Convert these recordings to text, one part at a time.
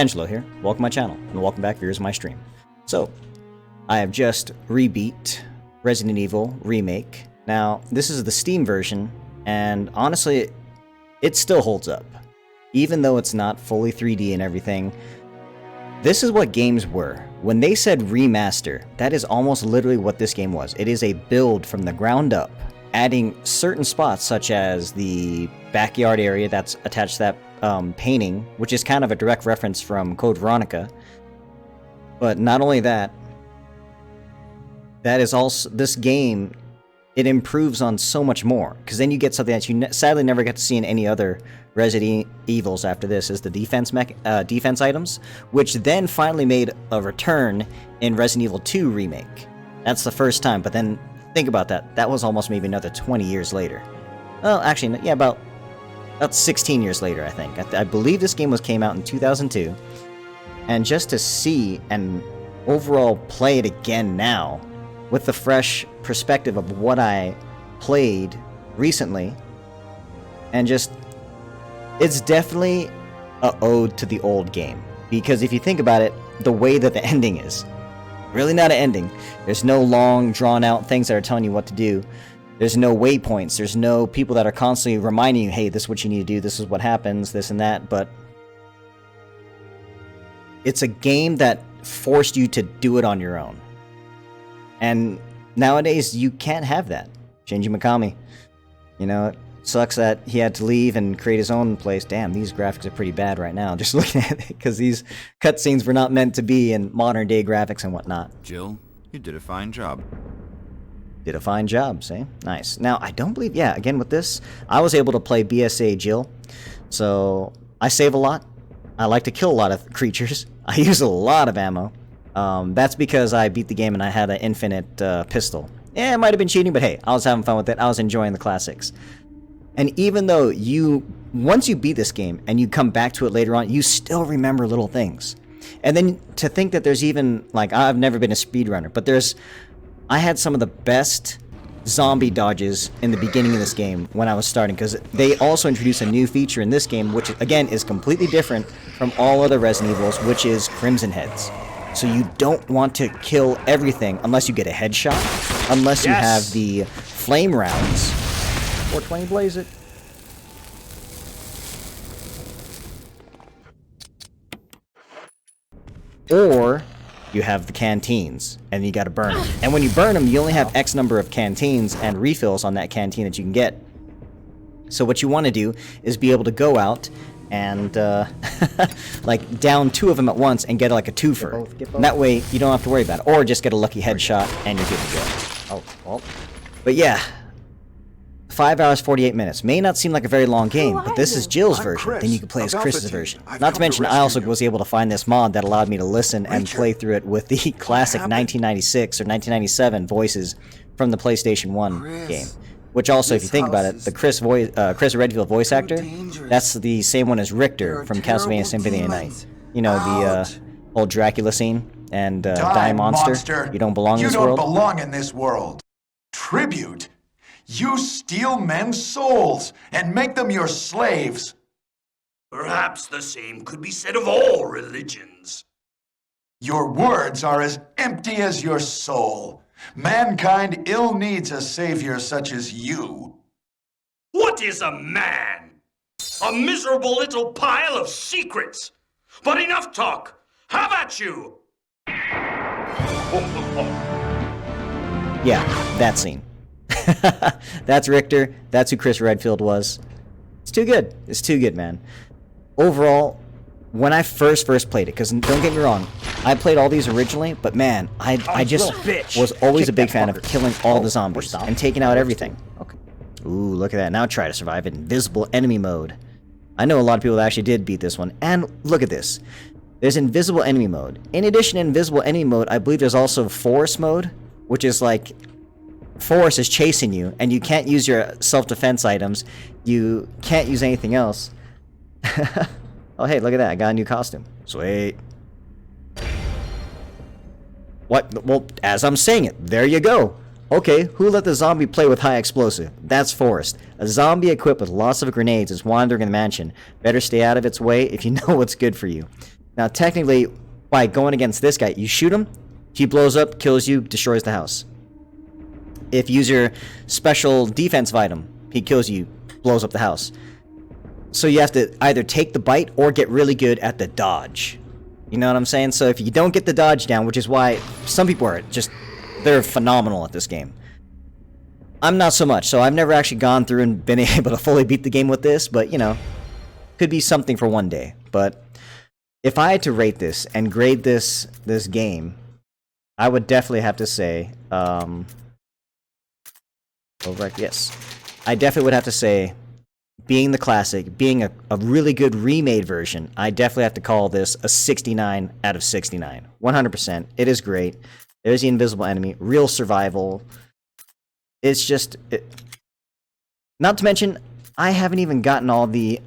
Angelo here, welcome to my channel, and welcome back viewers of my stream. So, I have just rebeat Resident Evil REmake. Now, this is the Steam version, and honestly, it still holds up. Even though it's not fully 3D and everything, this is what games were. When they said remaster, that is almost literally what this game was. It is a build from the ground up, adding certain spots such as the backyard area that's attached to that painting, which is kind of a direct reference from Code Veronica. But not only that, that is also, this game, it improves on so much more, because then you get something that you sadly never get to see in any other Resident Evils after this, is the defense items, which then finally made a return in Resident Evil 2 Remake. That's the first time, but then think about that, that was almost maybe another 20 years later. Well, actually, yeah, about 16 years later, I think. I believe this game came out in 2002, and just to see and overall play it again now, with the fresh perspective of what I played recently, and just, it's definitely a ode to the old game. Because if you think about it, the way that the ending is, really not an ending. There's no long, drawn-out things that are telling you what to do. There's no waypoints. There's no people that are constantly reminding you, hey, this is what you need to do, this is what happens, this and that. But it's a game that forced you to do it on your own. And nowadays, you can't have that. Shinji Mikami, you know, it sucks that he had to leave and create his own place. Damn, these graphics are pretty bad right now, just looking at it, because these cutscenes were not meant to be in modern-day graphics and whatnot. Jill, you did a fine job. Did a fine job, see? Nice. Now, I don't believe, yeah, again with this, I was able to play BSA Jill, so I save a lot. I like to kill a lot of creatures. I use a lot of ammo. That's because I beat the game and I had an infinite pistol. Yeah, it might have been cheating, but hey, I was having fun with it. I was enjoying the classics. And even though once you beat this game and you come back to it later on, you still remember little things. And then to think that there's even, like, I've never been a speedrunner, but I had some of the best zombie dodges in the beginning of this game when I was starting, because they also introduced a new feature in this game, which again is completely different from all other Resident Evils, which is Crimson Heads. So you don't want to kill everything unless you get a headshot, unless you have the flame rounds. 420 blaze it. Or you have the canteens, and you gotta burn them. And when you burn them, you only have X number of canteens and refills on that canteen that you can get. So what you want to do is be able to go out and like down 2 of them at once and get like a twofer. And that way you don't have to worry about it. Or just get a lucky headshot and you're good to go. Oh, well. But yeah, 5 hours 48 minutes. May not seem like a very long game, but this is Jill's version. Then you can play as Chris's version. Not to mention, I also was able to find this mod that allowed me to listen and play through it with the classic 1996 or 1997 voices from the PlayStation 1 game. Which also, if you think about it, the Chris Redfield voice actor, that's the same one as Richter from Castlevania Symphony of the Night. You know, the old Dracula scene and Die Monster. You don't belong in this world. You don't belong in this world. Tribute? You steal men's souls and make them your slaves. Perhaps the same could be said of all religions. Your words are as empty as your soul. Mankind ill needs a savior such as you. What is a man? A miserable little pile of secrets. But enough talk. How about you? Yeah, that scene. That's Richter. That's who Chris Redfield was. It's too good. It's too good, man. Overall, when I first played it, because don't get me wrong, I played all these originally, but man, I just was always a big fan of killing all the zombies and taking out everything. Okay. Ooh, look at that. Now try to survive in invisible enemy mode. I know a lot of people that actually did beat this one. And look at this. There's invisible enemy mode. In addition to invisible enemy mode, I believe there's also forest mode, which is like forest is chasing you, and you can't use your self-defense items. You can't use anything else. Oh, hey, look at that. I got a new costume. Sweet. What? Well, as I'm saying it, there you go. Okay, who let the zombie play with high explosive? That's Forrest. A zombie equipped with lots of grenades is wandering in the mansion. Better stay out of its way if you know what's good for you. Now, technically, by going against this guy, you shoot him, he blows up, kills you, destroys the house. If you use your special defensive item, he kills you, blows up the house. So you have to either take the bite or get really good at the dodge. You know what I'm saying? So if you don't get the dodge down, which is why some people are just, they're phenomenal at this game. I'm not so much, so I've never actually gone through and been able to fully beat the game with this, but, you know, could be something for one day. But if I had to rate this and grade this game, I would definitely have to say, yes. I definitely would have to say, being the classic, being a really good remade version, I definitely have to call this a 69 out of 69. 100%. It is great. There's the invisible enemy, real survival. It's just... Not to mention, I haven't even gotten all the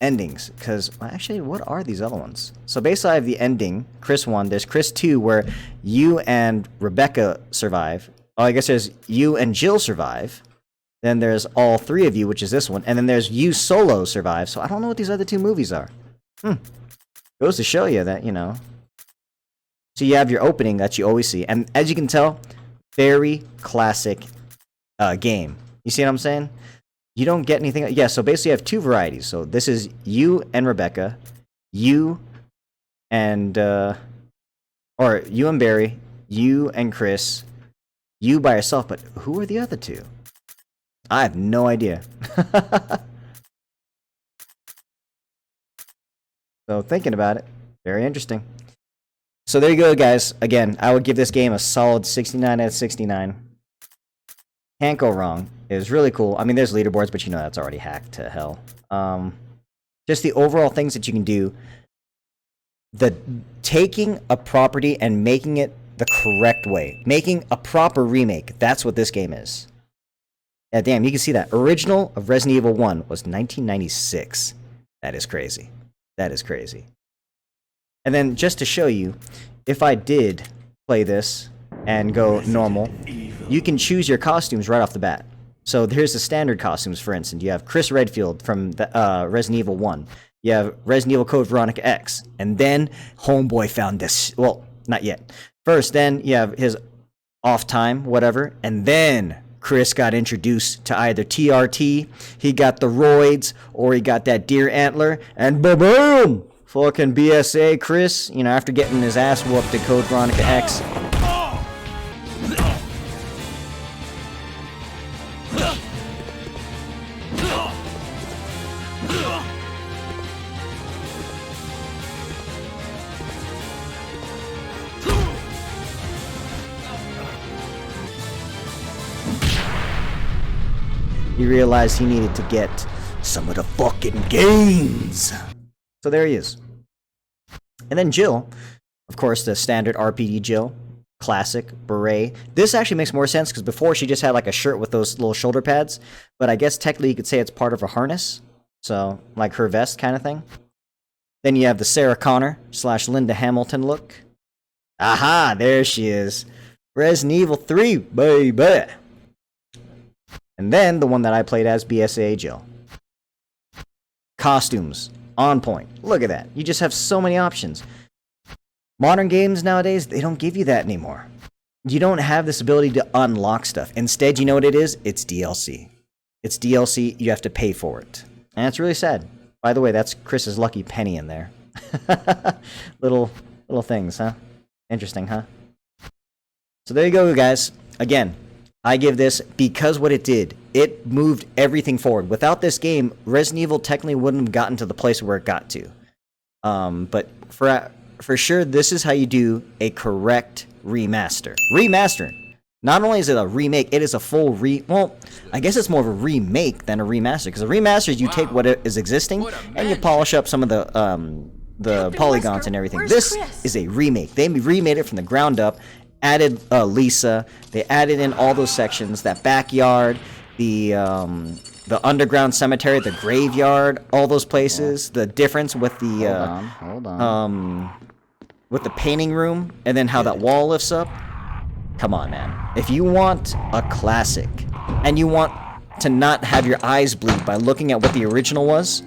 endings, because... Actually, what are these other ones? So basically, I have the ending, Chris 1. There's Chris 2, where you and Rebecca survive. Oh, I guess there's you and Jill survive. Then there's all three of you, which is this one. And then there's you solo survive. So I don't know what these other two movies are. Goes to show you that, you know. So you have your opening that you always see. And as you can tell, very classic game. You see what I'm saying? You don't get anything... Yeah, so basically you have two varieties. So this is you and Rebecca. You and... or you and Barry. You and Chris. You by yourself. But who are the other two? I have no idea. So thinking about it, very interesting. So there you go, guys. Again, I would give this game a solid 69 out of 69. Can't go wrong. It was really cool. I mean, there's leaderboards, but you know that's already hacked to hell. Just the overall things that you can do. Taking a property and making it the correct way. Making a proper remake. That's what this game is. Yeah, damn, you can see that. Original of Resident Evil 1 was 1996. That is crazy. That is crazy. And then, just to show you, if I did play this and go normal, you can choose your costumes right off the bat. So here's the standard costumes, for instance. You have Chris Redfield from the, Resident Evil 1. You have Resident Evil Code Veronica X. And then, Homeboy found this. Well, not yet. First, then, you have his off time, whatever. And then... Chris got introduced to either TRT, he got the roids, or he got that deer antler, and boom! Fucking BSA Chris, you know, after getting his ass whooped at Code Veronica X. He realized he needed to get some of the fucking gains. So there he is. And then Jill, of course, the standard RPD Jill, classic, beret. This actually makes more sense because before she just had like a shirt with those little shoulder pads, but I guess technically you could say it's part of a harness. So, like her vest kind of thing. Then you have the Sarah Connor / Linda Hamilton look. Aha, there she is. Resident Evil 3, baby. And then the one that I played as, BSA Jill. Costumes, on point. Look at that. You just have so many options. Modern games nowadays, they don't give you that anymore. You don't have this ability to unlock stuff. Instead, you know what it is? It's DLC. It's DLC, you have to pay for it. And it's really sad. By the way, that's Chris's lucky penny in there. little things, huh? Interesting, huh? So there you go, guys. Again, I give this, because what it did, it moved everything forward. Without this game, Resident Evil technically wouldn't have gotten to the place where it got to. But for sure, this is how you do a correct remaster. Remaster. Not only is it a remake, it is a full well, I guess it's more of a remake than a remaster. Because a remaster is you take what is existing and you polish up some of the polygons and everything. This is a remake. They remade it from the ground up. Added Lisa. They added in all those sections, that backyard, the underground cemetery, the graveyard, all those places. The difference with the hold on. With the painting room, and then how that wall lifts up. Come on, man. If you want a classic, and you want to not have your eyes bleed by looking at what the original was,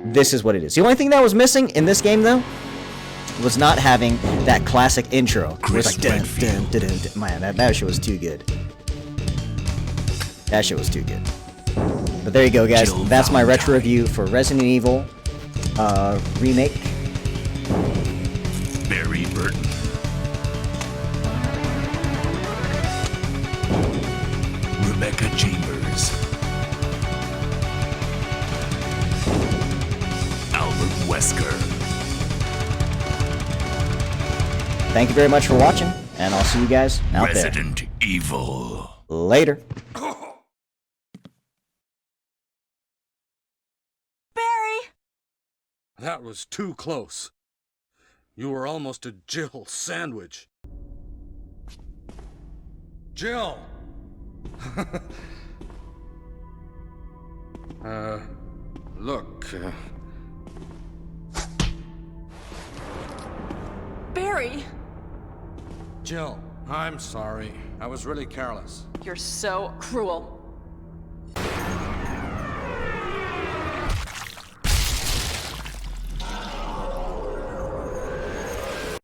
this is what it is. The only thing that was missing in this game, though, was not having that classic intro. It was like, dun, dun, dun, dun, dun. Man, that shit was too good. That shit was too good. But there you go, guys. That's my retro review for Resident Evil Remake. Barry Burton. Rebecca Chambers. Albert Wesker. Thank you very much for watching, and I'll see you guys out there. Resident Evil. Later. Barry! That was too close. You were almost a Jill sandwich. Jill! Look, Barry! Jill, I'm sorry. I was really careless. You're so cruel.